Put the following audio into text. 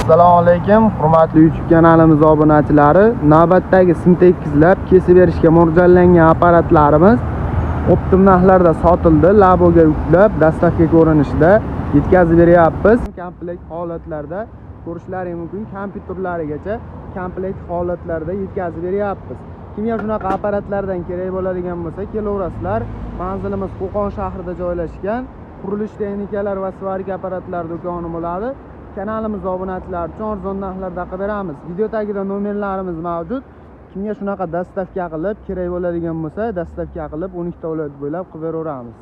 Assalomu alaykum, hurmatli YouTube kanalimiz obunachilari. Navbatdagi sim tekkizlab kesib berishga mo'ljallangan apparatlarimiz optim narxlarda sotildi. Laboga yuklab, dastavka ko'rinishida yetkazib beryapmiz. Komplekt holatlarda ko'rishlaringiz mumkin. Kompyuterlarigacha komplekt holatlarda yetkazib beryapmiz. Kimga shunaqa apparatlardan kerak bo'ladigan bo'lsa, kelaverasizlar. Manzilimiz Qo'qon shahrida joylashgan. Qurilish texnikalar va svarik apparatlari do'koni bo'ladi. Kanalimiz obunachilari uchun arzon narxlarda qilib beramiz. Video tagida nomerlarimiz mavjud. Kimga shunaqa dastavka qilib kerak bo'ladigan bo'lsa, dastavka qilib 12 ta viloyat bo'ylab qilib beraveramiz.